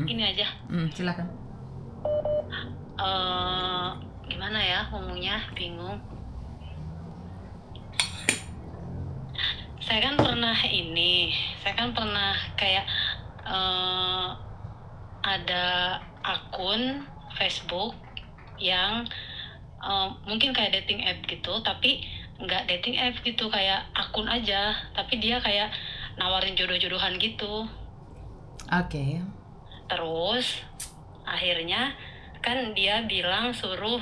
ini aja. Silakan. Gimana ya ngomongnya, bingung. Saya kan pernah kayak ada akun Facebook yang mungkin kayak dating app gitu, tapi nggak dating app gitu, kayak akun aja, tapi dia kayak nawarin jodoh-jodohan gitu. Oke. Terus akhirnya kan dia bilang suruh,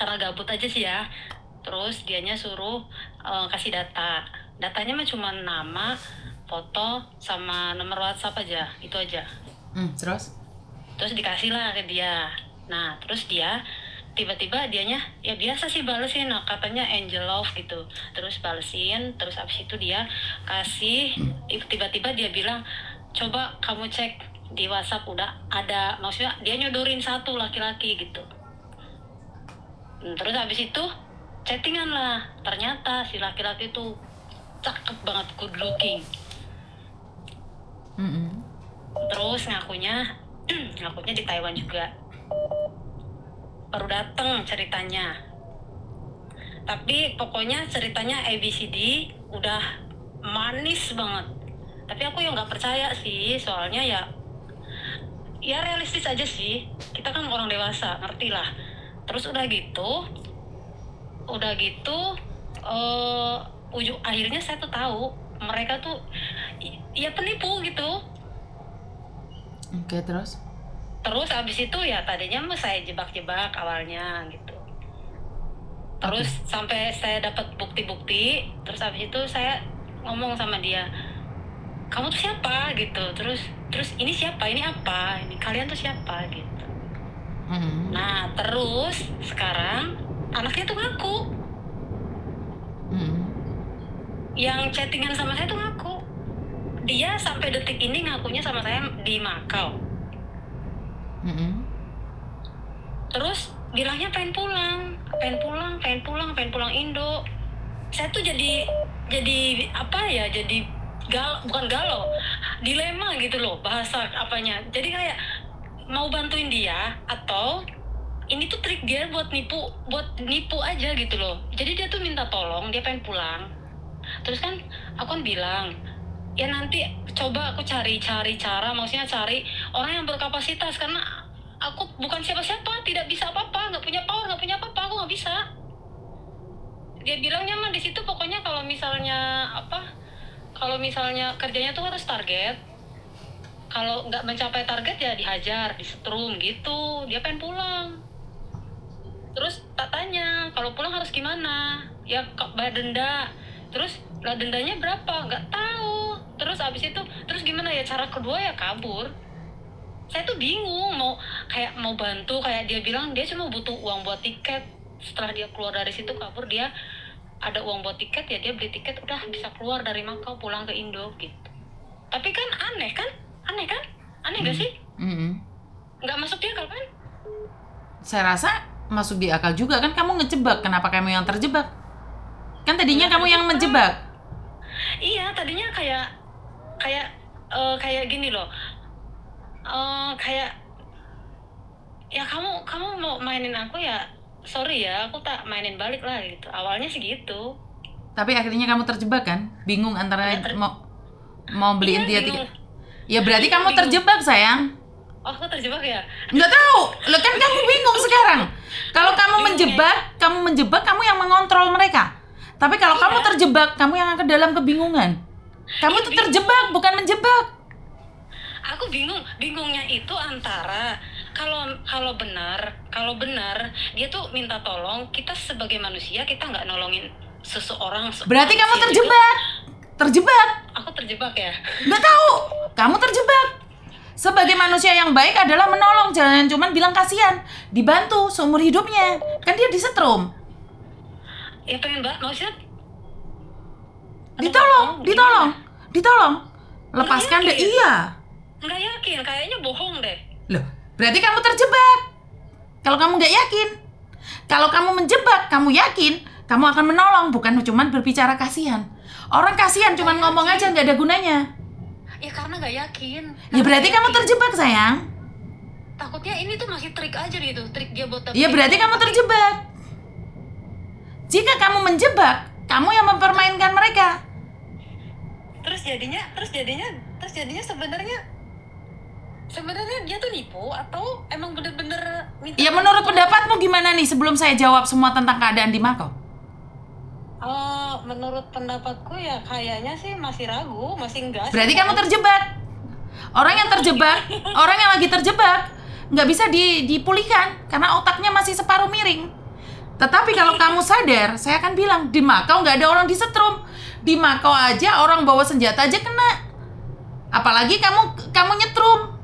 karena gabut aja sih ya, terus dianya suruh kasih datanya mah cuma nama, foto, sama nomor WhatsApp aja, itu aja. Terus Dikasih lah ke dia. Nah terus dia tiba-tiba dianya ya biasa sih balesin, nah, katanya angel love gitu, terus balesin, terus abis itu dia kasih, tiba-tiba dia bilang coba kamu cek di WhatsApp udah ada, maksudnya dia nyodorin satu laki-laki gitu. Terus abis itu chattingan lah, ternyata si laki-laki itu cakep banget, good looking. Terus ngakunya di Taiwan juga, baru dateng ceritanya, tapi pokoknya ceritanya ABCD udah manis banget. Tapi aku yang nggak percaya sih, soalnya ya realistis aja sih, kita kan orang dewasa, ngerti lah. Terus udah gitu ujung akhirnya saya tuh tahu mereka tuh ya penipu gitu. Oke, terus Abis itu ya tadinya mah saya jebak-jebak awalnya gitu. Terus sampai saya dapat bukti-bukti, terus abis itu saya ngomong sama dia, kamu tuh siapa gitu, terus ini siapa, ini apa, ini kalian tuh siapa gitu. Nah terus sekarang anaknya tuh ngaku, yang chattingan sama saya tuh ngaku, dia sampai detik ini ngakunya sama saya di Makau. Terus bilangnya pengen pulang Indo. Saya tuh jadi apa ya, jadi bukan galau, dilema gitu loh bahasa apanya. Jadi kayak mau bantuin dia atau ini tuh trik dia buat nipu aja gitu loh. Jadi dia tuh minta tolong, dia pengen pulang. Terus kan aku kan bilang, ya nanti coba aku cari cara, maksudnya cari orang yang berkapasitas, karena aku bukan siapa-siapa, tidak bisa apa-apa, nggak punya power, nggak punya apa-apa, aku nggak bisa. Dia bilangnya mah di situ pokoknya kalau misalnya kerjanya tuh harus target, kalau nggak mencapai target ya dihajar, disetrum gitu. Dia pengen pulang. Terus tak tanya kalau pulang harus gimana, ya bayar denda. Terus lah dendanya berapa, nggak tahu. Terus abis itu terus gimana ya, cara kedua ya kabur. Saya tuh bingung mau bantu, kayak dia bilang dia cuma butuh uang buat tiket. Setelah dia keluar dari situ kabur, dia ada uang buat tiket, ya dia beli tiket udah bisa keluar dari Makau pulang ke Indo gitu. Tapi kan aneh gak sih? Nggak masuk di akal kan? saya rasa masuk di akal juga kan, kamu ngejebak. Kenapa kamu yang terjebak? Kan tadinya kamu yang menjebak. Iya, tadinya kayak gini loh. Kayak ya kamu mau mainin aku ya, sorry ya, aku tak mainin balik lah gitu. Awalnya sih gitu. Tapi akhirnya kamu terjebak kan? Bingung antara mau beliin dia tiket. Ya berarti kamu bingung. terjebak sayang. Oh, aku terjebak ya? Nggak tahu. Loh kan kamu bingung sekarang. Kalau kamu menjebak, kamu yang mengontrol mereka. Tapi kalau kamu terjebak, kamu yang akan dalam kebingungan. Kamu tuh terjebak, bukan menjebak. Aku bingungnya itu antara kalau benar dia tuh minta tolong, kita sebagai manusia kita nggak nolongin seseorang. Berarti kamu terjebak. Aku terjebak ya? Nggak tahu. Kamu terjebak. Sebagai manusia yang baik adalah menolong, jangan cuma bilang kasihan, dibantu seumur hidupnya. Kan dia disetrum. Ya pengen banget, maksudnya Ditolong. Lepaskan deh. Iya. Nggak yakin, kayaknya bohong deh. Loh, berarti kamu terjebak. Kalau kamu nggak yakin. Kalau kamu menjebak, kamu yakin, kamu akan menolong, bukan cuma berbicara kasihan. Orang kasihan cuma ngomong aja nggak ada gunanya. Ya karena nggak yakin. Ya berarti kamu terjebak sayang. Takutnya ini tuh masih trik aja gitu, trik dia buat Ya berarti kamu terjebak. Jika kamu menjebak, kamu yang mempermainkan mereka. Terus jadinya sebenarnya dia tuh nipu atau emang bener-bener minta. Ya menurut pendapatmu gimana nih sebelum saya jawab semua tentang keadaan di Makau? Menurut pendapatku ya kayaknya sih masih ragu, masih enggak sih. Berarti kamu terjebak. Orang yang lagi terjebak nggak bisa dipulihkan karena otaknya masih separuh miring. Tetapi kalau kamu sadar, saya akan bilang di Makau nggak ada orang disetrum. Di Makau aja orang bawa senjata aja kena. Apalagi kamu nyetrum.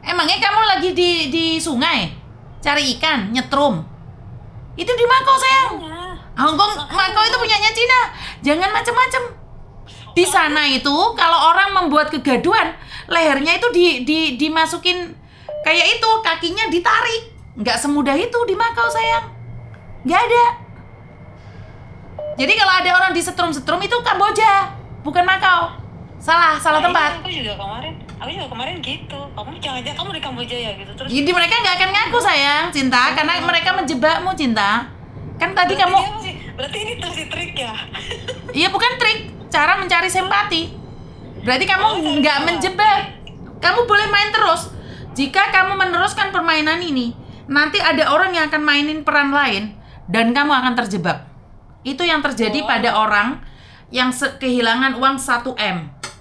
Emangnya kamu lagi di sungai cari ikan nyetrum? Itu di Makau sayang. Hongkong, Makau itu punyanya Cina. Jangan macem-macem. Di sana itu kalau orang membuat kegaduhan, lehernya itu dimasukin kayak itu, kakinya ditarik. Nggak semudah itu di Makau sayang. Nggak ada. Jadi kalau ada orang disetrum-setrum itu Kamboja, bukan Makau. Salah tempat. Aku juga kemarin gitu. Jangan-jangan kamu di Kamboja ya gitu terus. Jadi mereka nggak akan ngaku sayang, Cinta, karena mereka menjebakmu, Cinta. Kan tadi Berarti ini masih trik ya? Iya bukan trik, cara mencari simpati. Berarti kamu nggak menjebak. Kamu boleh main terus. Jika kamu meneruskan permainan ini, nanti ada orang yang akan mainin peran lain dan kamu akan terjebak. Itu yang terjadi pada orang yang kehilangan uang 1M.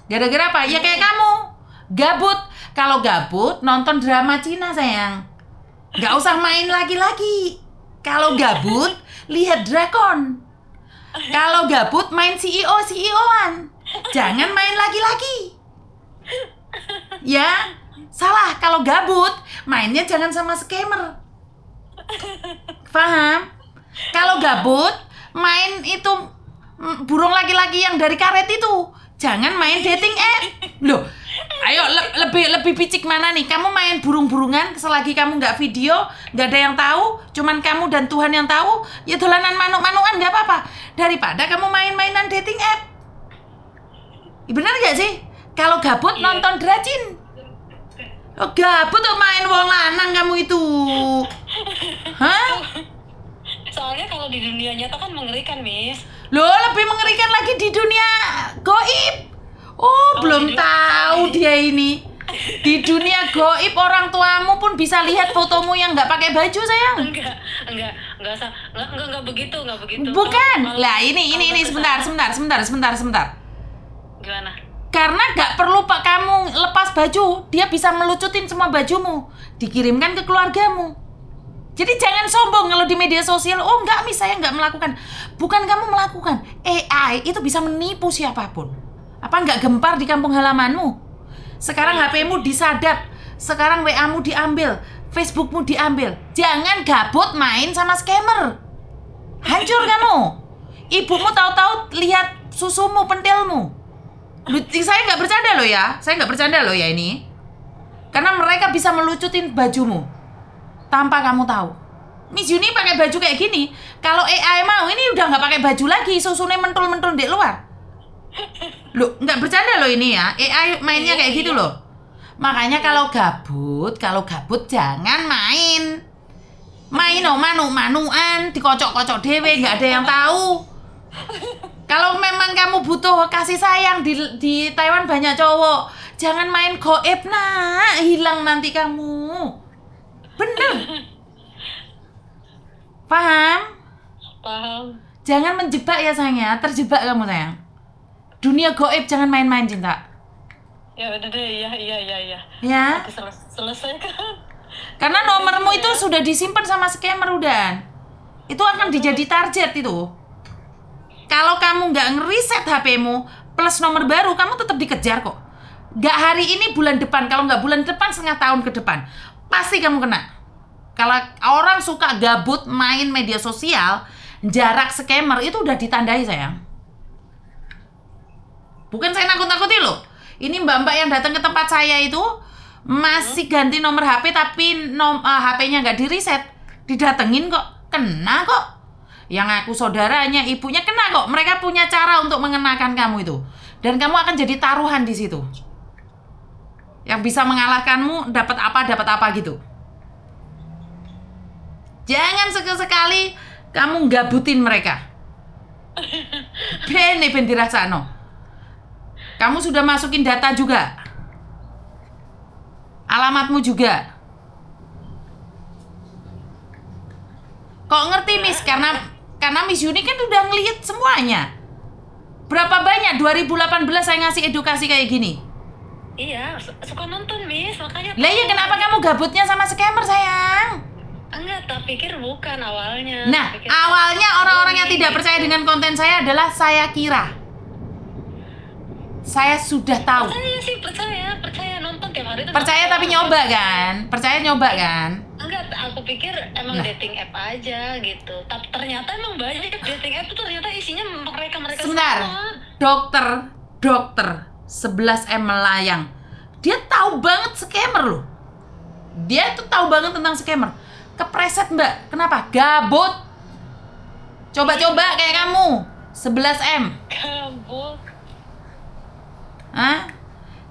Gara-gara apa? Ya kayak kamu. Gabut. Kalau gabut, nonton drama Cina sayang. Nggak usah main lagi-lagi. Kalau gabut, lihat drakon. Kalau gabut, main CEO-an. Jangan main lagi-lagi. Ya, salah. Kalau gabut, mainnya jangan sama scammer. Paham? Kalau gabut, main itu burung laki-laki yang dari karet itu. Jangan main dating app. Loh, ayo lebih picik mana nih? Kamu main burung-burungan selagi kamu nggak video, nggak ada yang tahu, cuman kamu dan Tuhan yang tahu, ya dolanan manuk-manukan nggak apa-apa. Daripada kamu main-mainan dating app. Bener nggak sih? Kalau gabut nonton Dracin. Oh, gabut tuh main wong lanang kamu itu. Hah? Soalnya kalau di dunia nyata kan mengerikan, Miss. Loh, lebih mengerikan lagi di dunia goib. Oh, belum tahu dia ini. Di dunia goib orang tuamu pun bisa lihat fotomu yang nggak pakai baju sayang. Enggak begitu. Bukan. Lah ini sebentar. Gimana? Karena nggak perlu Pak kamu lepas baju, dia bisa melucutin semua bajumu, dikirimkan ke keluargamu. Jadi jangan sombong kalau di media sosial. Oh enggak, saya nggak melakukan. Bukan kamu melakukan. AI itu bisa menipu siapapun. Apa nggak gempar di kampung halamanmu? Sekarang HP-mu disadap. Sekarang WA-mu diambil. Facebook-mu diambil. Jangan gabut main sama scammer. Hancur kamu. Ibumu tahu-tahu lihat susumu, pentilmu. Saya nggak bercanda loh ya ini. Karena mereka bisa melucutin bajumu tanpa kamu tahu. Miss Yuni pakai baju kayak gini. Kalau AI mau ini udah nggak pakai baju lagi, susunya mentul-mentul di luar. Loh, nggak bercanda loh ini ya. AI mainnya kayak gitu loh. Makanya kalau gabut jangan main. Main manu-manuan, dikocok-kocok dewe, nggak ada yang tahu. Kalau memang kamu butuh kasih sayang di Taiwan banyak cowok, jangan main goib hilang nanti kamu. Bener. Paham? Jangan menjebak ya sayangnya, terjebak kamu sayang. Dunia goib jangan main-main, Cinta. Ya udah deh, iya. Ya. Selesai kan? Karena nomormu itu sudah disimpan sama scammer udah. Itu akan dijadi target itu. Kalau kamu nggak ngeriset HP-mu plus nomor baru, kamu tetap dikejar kok. Nggak hari ini, bulan depan. Kalau nggak bulan depan, setengah tahun ke depan. Pasti kamu kena. Kalau orang suka gabut main media sosial, jarak scammer itu udah ditandai sayang. Bukan saya nakut-nakuti loh. Ini mbak-mbak yang datang ke tempat saya itu masih ganti nomor HP tapi HP-nya nggak di-reset. Didatengin kok, kena kok. Yang aku saudaranya, ibunya kena kok. Mereka punya cara untuk mengenakan kamu itu. Dan kamu akan jadi taruhan di situ. yang bisa mengalahkanmu dapat apa gitu. Jangan sekali-sekali kamu gabutin mereka. Ben dirasakno. Kamu sudah masukin data juga. Alamatmu juga. Kok ngerti Miss? Karena Miss Yuni kan udah ngelihat semuanya. Berapa banyak 2018 saya ngasih edukasi kayak gini? Iya, suka nonton Miss, makanya. Lah iya, kenapa kamu gabutnya sama scammer sayang? Enggak, tak pikir bukan awalnya. Nah, Pikir awalnya orang-orang yang tidak percaya dengan konten saya adalah saya kira. Saya sudah tahu. percaya nonton tiap hari tuh. Percaya tapi nyoba kan? Percaya nyoba kan? Enggak, aku pikir emang Nah. dating app aja gitu. Tapi ternyata emang banyak dating app tuh ternyata isinya mereka Sebentar. semua. Dokter 11M melayang. Dia tahu banget scammer loh. Dia tuh tahu banget tentang scammer. Kepreset Mbak. Kenapa? Gabut. Coba-coba kayak kamu. 11M. Gabut. Hah?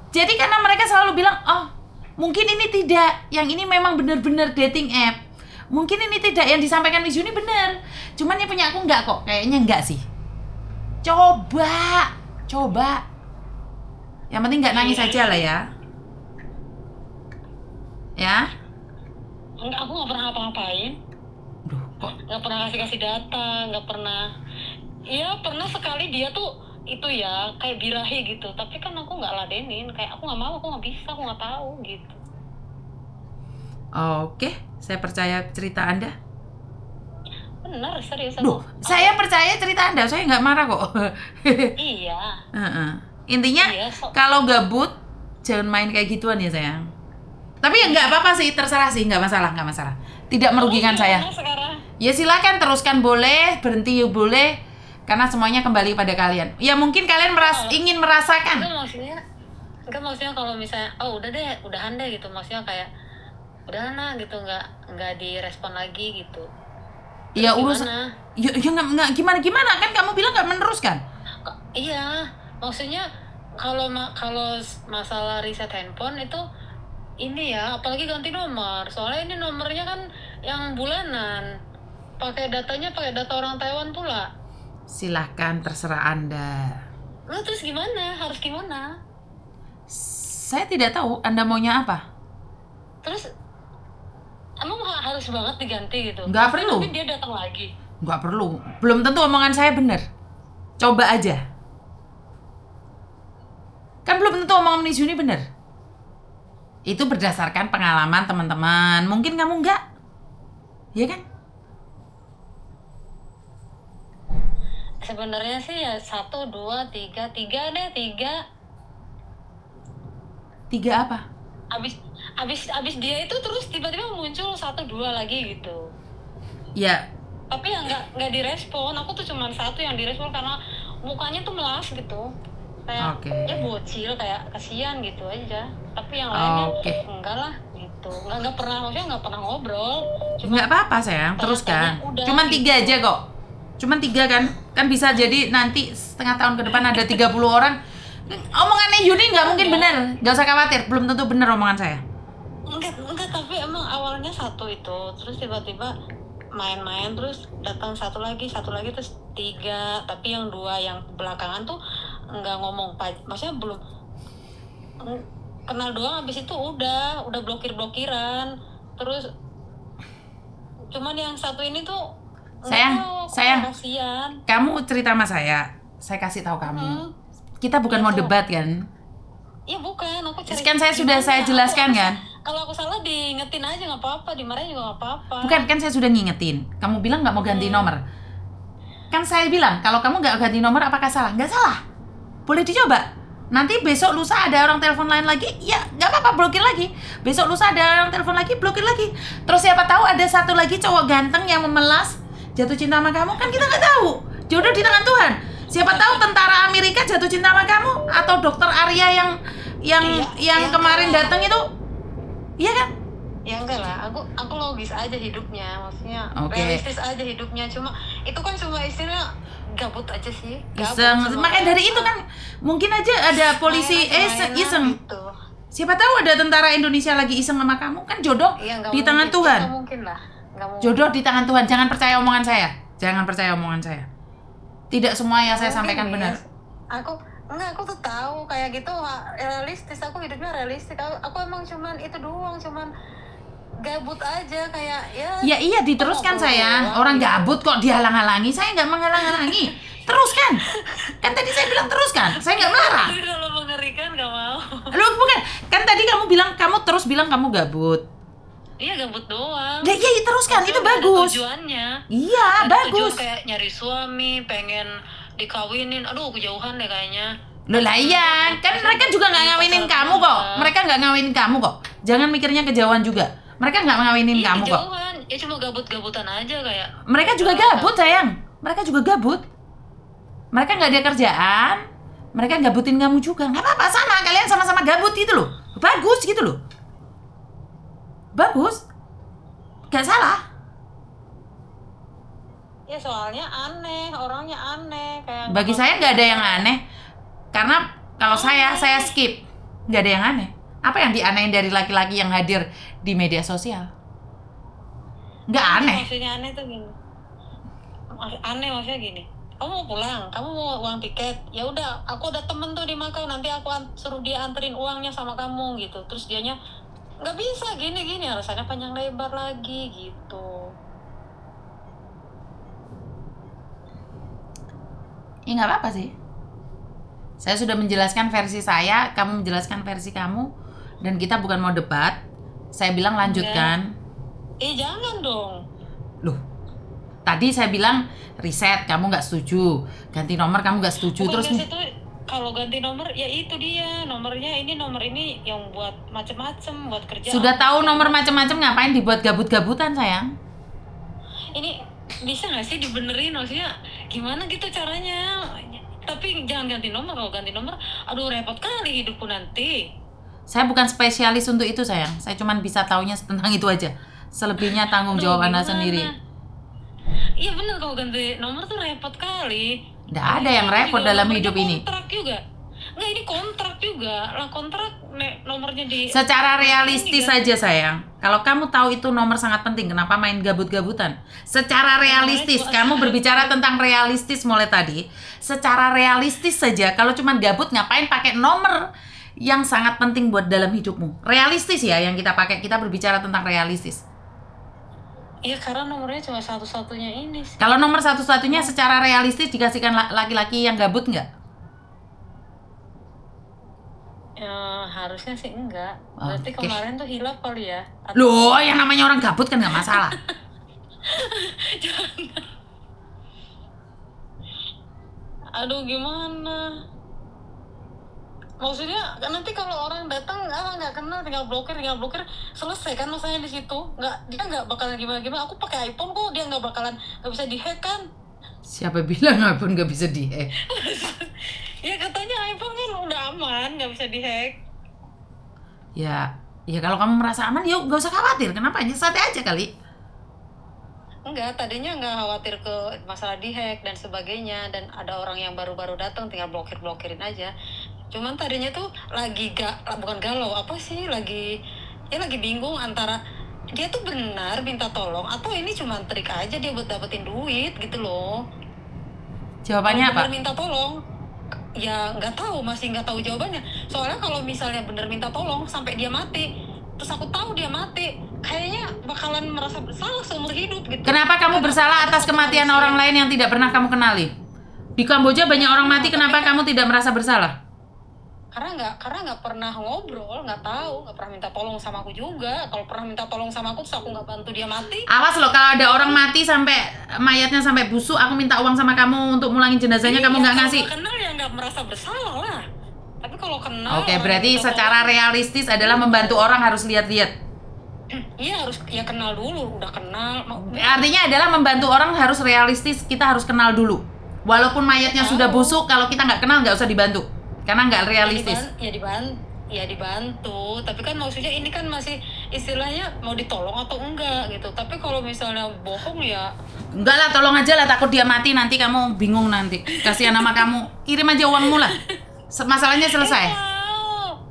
Jadi karena mereka selalu bilang, oh mungkin ini tidak, yang ini memang benar-benar dating app. Mungkin ini tidak, yang disampaikan Miss Yuni benar. Cuman yang punya aku enggak kok, kayaknya enggak sih. Coba. Yang penting enggak nangis aja lah ya. Ya? Enggak, aku nggak pernah apa-ngapain. Duh, kok Nggak pernah kasih data, nggak pernah. Iya, pernah sekali dia tuh itu ya kayak birahi gitu, tapi kan aku nggak ladenin, kayak aku nggak mau, aku nggak bisa, aku nggak tahu gitu. oke, saya percaya cerita Anda. Bener, serius Duh, aku. saya percaya cerita Anda, saya nggak marah kok. Iya. Heeh. Intinya Iya, kalau gabut jangan main kayak gituan ya sayang. Tapi ya nggak apa-apa sih, terserah sih, nggak masalah. Tidak merugikan saya. Gimana sekarang? Ya silakan teruskan boleh, berhenti boleh, karena semuanya kembali pada kalian. Ya mungkin kalian ingin merasakan. Enggak maksudnya kalau misalnya udah deh, udahan deh gitu, maksudnya kayak udahan lah gitu, nggak direspon lagi gitu. Ya Terus urus. gimana? Ya nggak gimana kan kamu bilang nggak meneruskan. Iya, maksudnya kalau masalah riset handphone itu ini ya, apalagi ganti nomor. Soalnya ini nomornya kan yang bulanan. Pakai data orang Taiwan pula. Silahkan terserah Anda. Nah, terus gimana? Harus gimana? Saya tidak tahu Anda maunya apa. Terus emang harus banget diganti gitu? Nggak perlu. Tapi dia datang lagi. Nggak perlu. Belum tentu omongan saya benar. Coba aja. Kan belum tentu omongan Miss Yuni benar. Itu berdasarkan pengalaman teman-teman. Mungkin kamu enggak. Iya kan? Sebenarnya sih ya 1, 2, 3 deh, 3. 3 apa? Abis dia itu terus tiba-tiba muncul 1, 2 lagi gitu. Ya, Tapi ya nggak direspon. Aku tuh cuma 1 yang direspon karena mukanya tuh melas gitu. Kayak Oke. ya bocil, kayak kasihan gitu aja. Tapi yang lainnya Oke. enggak lah gitu. Nggak pernah, maksudnya nggak pernah ngobrol. nggak apa-apa sayang, teruskan. tanya-tanya udah Cuman gitu. 3 aja kok. Cuman 3 kan? Kan bisa jadi nanti setengah tahun ke depan ada 30 orang. Omongannya Yuni nggak mungkin benar. Nggak usah khawatir, belum tentu benar omongan saya. Enggak, tapi emang awalnya 1 itu, terus tiba-tiba main-main, terus datang 1 lagi terus 3, tapi yang 2 yang belakangan tuh nggak ngomong, maksudnya belum kenal doang, habis itu udah blokir-blokiran, terus cuman yang 1 ini tuh nggak Sayang, tahu, aku sayang. kasihan. Kamu cerita sama saya kasih tahu kamu. Kita bukan mau Betul. debat kan? Iya bukan, aku cari. Kan saya sudah saya jelaskan kan? Kalau aku salah diingetin aja nggak apa-apa, dimarahin juga nggak apa-apa. Bukan, kan saya sudah ngingetin. Kamu bilang nggak mau ganti nomor. Kan saya bilang, kalau kamu nggak ganti nomor apakah salah? Nggak salah. Boleh dicoba. Nanti besok lusa ada orang telepon lain lagi, ya nggak apa-apa, blokir lagi. Besok lusa ada orang telepon lagi, blokir lagi. Terus siapa tahu ada 1 lagi cowok ganteng yang memelas, jatuh cinta sama kamu, kan kita nggak tahu. Jodoh di tangan Tuhan. Siapa tahu tentara Amerika jatuh cinta sama kamu, atau dokter Arya yang Iya, kemarin iya. datang itu. Iya kan? Ya enggak lah, aku logis aja hidupnya, maksudnya Oke. realistis aja hidupnya. Cuma itu kan cuma istilah gabut aja sih. Iseng. Cuma Makanya dari itu kan mungkin aja ada polisi main-main iseng. gitu. Siapa tahu ada tentara Indonesia lagi iseng sama kamu. Kan jodoh Iya, nggak di tangan mungkin. Tuhan. Nggak mungkin lah. Nggak mungkin. Jodoh di tangan Tuhan. Jangan percaya omongan saya. Jangan percaya omongan saya. Tidak semua yang saya Mungkin, sampaikan benar. Miss. Aku tuh tahu kayak gitu realistis. Aku hidupnya realistis. Aku emang cuman itu doang, cuman gabut aja kayak ya. Ya iya, diteruskan Oh, sayang. Orang gabut kok dihalang-halangi. Saya nggak menghalang-halangi. Teruskan. Kan tadi saya bilang teruskan. Saya nggak marah. Kalau mengerikan nggak mau. Loh bukan. Kan tadi kamu terus bilang kamu gabut. Iya, gabut doang. Ya iya, teruskan. Itu Nggak ada bagus. tujuannya. Iya, Ada bagus. tujuan kayak nyari suami, pengen dikawinin. Aduh, kejauhan deh kayaknya. Loh lah iya, kan mereka juga nggak ngawinin kamu kok. Mereka nggak ngawinin kamu kok. Jangan mikirnya kejauhan juga. Mereka nggak ngawinin Iya, kamu kok. kejauhan. Ya cuma gabut-gabutan aja kayak. Mereka juga gabut sayang. Mereka juga gabut. Mereka nggak ada kerjaan. Mereka gabutin kamu juga. Nggak apa-apa, sama. Kalian sama-sama gabut gitu loh. Bagus gitu loh. Bagus. Gak salah. Ya soalnya aneh, orangnya aneh kayak. Bagi saya nggak ada yang aneh. Karena kalau saya skip. Nggak ada yang aneh. Apa yang dianehin dari laki-laki yang hadir di media sosial? Nggak aneh. Maksudnya aneh tuh gini. Aneh maksudnya gini. Kamu mau pulang, kamu mau uang tiket. Ya udah, aku ada temen tuh di Macau, nanti aku suruh dia anterin uangnya sama kamu gitu. Terus dianya nggak bisa gini alasannya panjang lebar lagi gitu. Ya nggak apa-apa sih. Saya sudah menjelaskan versi saya, kamu menjelaskan versi kamu, dan kita bukan mau debat. Saya bilang lanjutkan. Jangan dong. Loh, tadi saya bilang riset, kamu nggak setuju. Ganti nomor, kamu nggak setuju. Bukan Terus itu kalau ganti nomor ya itu dia nomor ini yang buat macem-macem buat kerja. sudah tahu nomor macam-macam, ngapain dibuat gabut-gabutan sayang? Ini bisa nggak sih dibenerin, maksudnya gimana gitu caranya? Tapi jangan ganti nomor. Kalau ganti nomor, aduh repot kali hidupku nanti. Saya bukan spesialis untuk itu sayang. Saya cuma bisa taunya tentang itu aja. Selebihnya tanggung jawab Anda Gimana? sendiri. Iya bener, kalau ganti nomor tuh repot kali. Nggak ada yang repot Juga dalam nomornya hidup ini. Kontrak juga. Nggak, ini kontrak juga. Lah kontrak nomornya di. Secara realistis Ini kan. saja sayang. Kalau kamu tahu itu nomor sangat penting, kenapa main gabut-gabutan? Secara realistis, kamu berbicara tentang realistis mulai tadi. Secara realistis saja, kalau cuma gabut ngapain pakai nomor yang sangat penting buat dalam hidupmu? Realistis ya yang kita pakai, kita berbicara tentang realistis. Iya, karena nomornya cuma satu-satunya ini sih. Kalau nomor satu-satunya secara realistis dikasihkan laki-laki yang gabut nggak? Harusnya sih enggak. Berarti Oke. kemarin tuh hilaf kali ya. Loh, yang namanya orang gabut kan nggak masalah. Aduh, gimana? Maksudnya nanti kalau orang datang nggak kenal, tinggal blokir selesai kan masalahnya di situ. Dia nggak bakalan gimana. Aku pakai iPhone kok, dia nggak bisa dihack kan? Siapa bilang iPhone nggak bisa dihack? Ya katanya iPhone kan udah aman, nggak bisa dihack. Ya kalau kamu merasa aman, yuk nggak usah khawatir. Kenapa? Santai aja kali. Enggak, tadinya nggak khawatir ke masalah dihack dan sebagainya, dan ada orang yang baru-baru datang tinggal blokirin aja. Cuman tadinya tuh bukan galau, lagi bingung antara dia tuh benar minta tolong atau ini cuma trik aja dia buat dapetin duit gitu loh. Jawabannya Kalau apa? bener minta tolong, ya masih nggak tahu jawabannya. Soalnya kalau misalnya bener minta tolong sampai dia mati, terus aku tahu dia mati, kayaknya bakalan merasa bersalah seumur hidup gitu. Kenapa kamu bersalah atas kematian orang lain yang tidak pernah kamu kenali? Di Kamboja banyak orang mati, kenapa kamu tidak merasa bersalah? Karena nggak pernah ngobrol, nggak pernah minta tolong sama aku juga. Kalau pernah minta tolong sama aku terus aku nggak bantu dia mati. Awas loh, kalau ada orang mati sampai mayatnya sampai busuk, aku minta uang sama kamu untuk mulangin jenazahnya, kamu nggak ngasih. Kalau kenal ya nggak merasa bersalah lah. Tapi kalau kenal. Oke, berarti secara realistis adalah membantu orang harus lihat-lihat. Iya, harus ya kenal dulu, udah kenal. Artinya adalah membantu orang harus realistis, kita harus kenal dulu. Walaupun mayatnya sudah busuk, kalau kita nggak kenal nggak usah dibantu, karena nggak realistis. Ya dibantu, tapi kan maksudnya ini kan masih istilahnya mau ditolong atau enggak gitu. Tapi kalau misalnya bohong ya Enggak lah, tolong aja lah, takut dia mati nanti kamu bingung nanti. Kasihan nama kamu, kirim aja uangmu lah. Masalahnya selesai.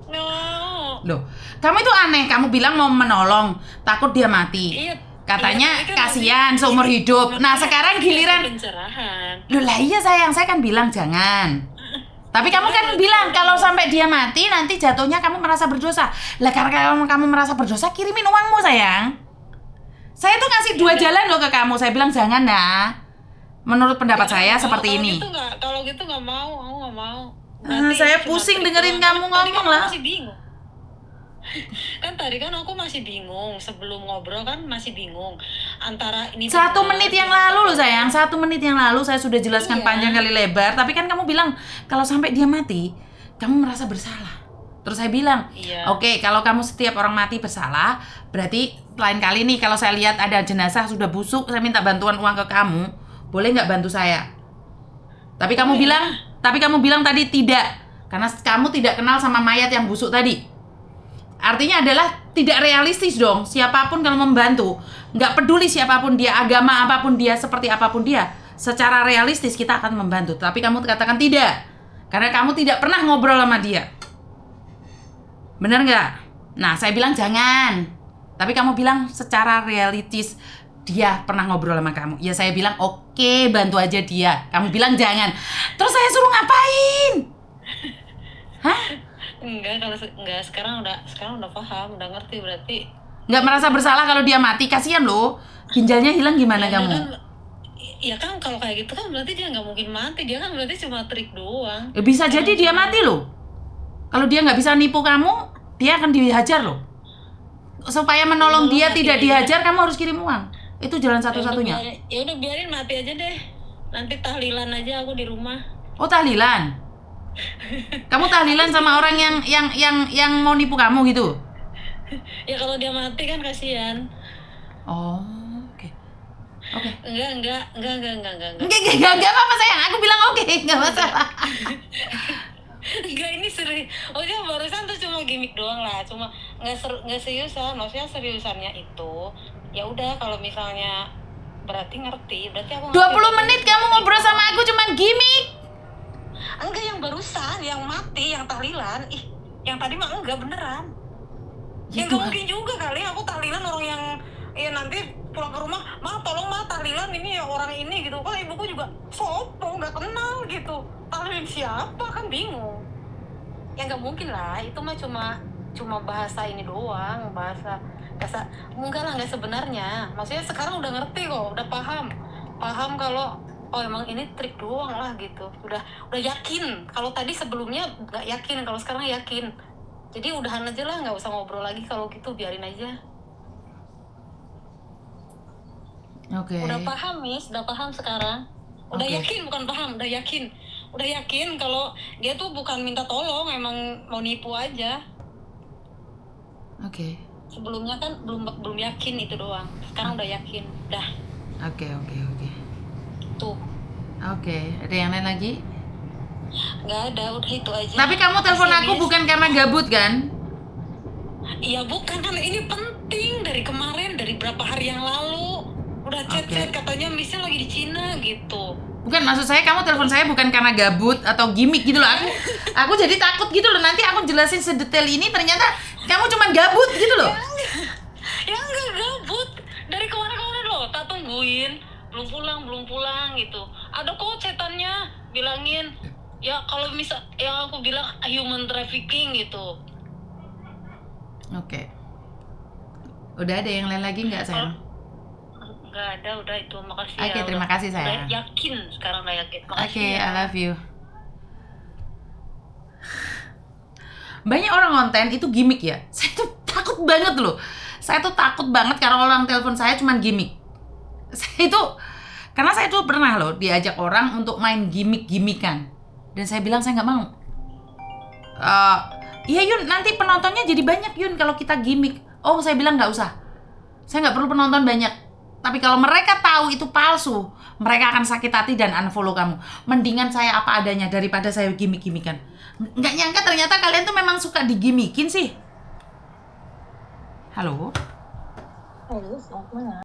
nggak mau. Loh, Kamu itu aneh, kamu bilang mau menolong, takut dia mati. Iya. Katanya Iya, tapi kan kasihan maksudnya seumur ini- hidup. Nah, makanya sekarang ini giliran. pencerahan. Loh lah iya sayang, saya kan bilang jangan. Tapi kamu kan bilang kalau sampai dia mati nanti jatuhnya kamu merasa berdosa. Lah karena kamu merasa berdosa, kirimin uangmu sayang. Saya tuh ngasih dua jalan loh ke kamu. Saya bilang jangan nah. Menurut pendapat saya seperti ini. Kalau gitu nggak mau, aku nggak mau. Saya cuma pusing trik dengerin kamu doang. Tadi kan ngomong aku lah. masih bingung. Kan tadi kan aku masih bingung sebelum ngobrol kan masih bingung antara ini 1 benar, menit yang ini lalu loh benar. sayang, 1 menit yang lalu saya sudah jelaskan Iya. panjang kali lebar. Tapi kan kamu bilang kalau sampai dia mati, kamu merasa bersalah. Terus saya bilang, Iya. oke, kalau kamu setiap orang mati bersalah, berarti lain kali nih kalau saya lihat ada jenazah sudah busuk, saya minta bantuan uang ke kamu, boleh nggak bantu saya? Tapi kamu bilang tadi tidak, karena kamu tidak kenal sama mayat yang busuk tadi. Artinya adalah tidak realistis dong. Siapapun kalau membantu, nggak peduli siapapun dia, agama apapun dia, seperti apapun dia, secara realistis kita akan membantu. Tapi kamu katakan tidak, karena kamu tidak pernah ngobrol sama dia. Bener nggak? Nah, saya bilang jangan. Tapi kamu bilang secara realistis dia pernah ngobrol sama kamu. Ya saya bilang oke, bantu aja dia. Kamu bilang jangan. Terus saya suruh ngapain? Hah? Enggak, sekarang udah paham, udah ngerti berarti. Nggak merasa bersalah kalau dia mati, kasihan loh. Ginjalnya hilang gimana Ya kamu? kan, ya kan kalau kayak gitu kan berarti dia nggak mungkin mati, dia kan berarti cuma trik doang. Ya, bisa jadi dia mati loh. Kalau dia nggak bisa nipu kamu, dia akan dihajar loh. Supaya menolong dia Mati tidak aja. dihajar, kamu harus kirim uang. Itu jalan satu-satunya. Ya udah biarin mati aja deh. Nanti tahlilan aja aku di rumah. Oh, tahlilan. Kamu tahlilan sama orang yang mau nipu kamu gitu? Ya kalau dia mati kan kasihan. Oh, oke. Oke. Enggak. Enggak apa-apa sayang. Aku bilang oke, enggak masalah. Enggak, ini serius. Oh dia barusan tuh cuma gimmick doang lah, cuma nggak seriusan. Maksudnya seriusannya itu ya udah kalau misalnya berarti ngerti, berarti aku 20 menit kamu ngobrol sama aku cuman gimmick. Enggak, yang barusan, yang mati, yang tahlilan. Yang tadi mah enggak beneran. Ya Ya nggak Tuhan. mungkin juga kali aku tahlilan orang yang ya nanti pulang ke rumah, ma tolong ma tahlilan ini ya orang ini gitu. Kan ibuku juga sopo nggak kenal gitu. Tahlilin siapa kan bingung. Ya nggak mungkin lah, itu mah cuma bahasa ini doang, bahasa enggak lah, nggak sebenarnya. Maksudnya sekarang udah ngerti kok, udah paham kalau oh emang ini trik doang lah gitu. Udah yakin. Kalau tadi sebelumnya nggak yakin, kalau sekarang yakin. Jadi udahan aja lah, nggak usah ngobrol lagi kalau gitu, biarin aja. Oke. Udah paham, Miss, udah paham sekarang. Udah Oke. yakin, bukan paham, udah yakin. Udah yakin kalau dia tuh bukan minta tolong, emang mau nipu aja. Oke. Sebelumnya kan belum yakin itu doang. Sekarang udah yakin. Dah, Oke. tuh. Oke, ada yang lain lagi? Nggak ada, udah itu aja. Tapi kamu telepon Makasih, aku Miss. bukan karena gabut kan? Iya bukan, kan ini penting dari kemarin, dari berapa hari yang lalu. Udah chat Oke. katanya Missnya lagi di Cina gitu. Bukan, maksud saya kamu telepon saya bukan karena gabut atau gimmick gitu loh. Aku jadi takut gitu loh, nanti aku jelasin sedetail ini ternyata kamu cuma gabut gitu loh. Ya enggak gabut. Dari kemarin-kemarin loh, tak tungguin. Belum pulang gitu. Ada kok chatannya bilangin, ya kalau misal yang aku bilang human trafficking gitu. Oke. Udah ada yang lain lagi nggak sayang? Enggak ada, udah itu. Makasih Oke, ya. terima kasih, sayang. Udah yakin, sekarang udah yakin. Makasih Oke, ya. I love you. Banyak orang konten itu gimmick ya. Saya tuh takut banget loh. Saya tuh takut banget karena orang telepon saya cuman gimmick. Karena saya tuh pernah loh diajak orang untuk main gimmick-gimmickan. Dan saya bilang saya nggak mau. Iya Yun, nanti penontonnya jadi banyak Yun kalau kita gimmick. Oh, saya bilang nggak usah. Saya nggak perlu penonton banyak. Tapi kalau mereka tahu itu palsu, mereka akan sakit hati dan unfollow kamu. Mendingan saya apa adanya daripada saya gimmick-gimmickan. Nggak nyangka ternyata kalian tuh memang suka digimikin sih. Halo? Halo, selamat malam.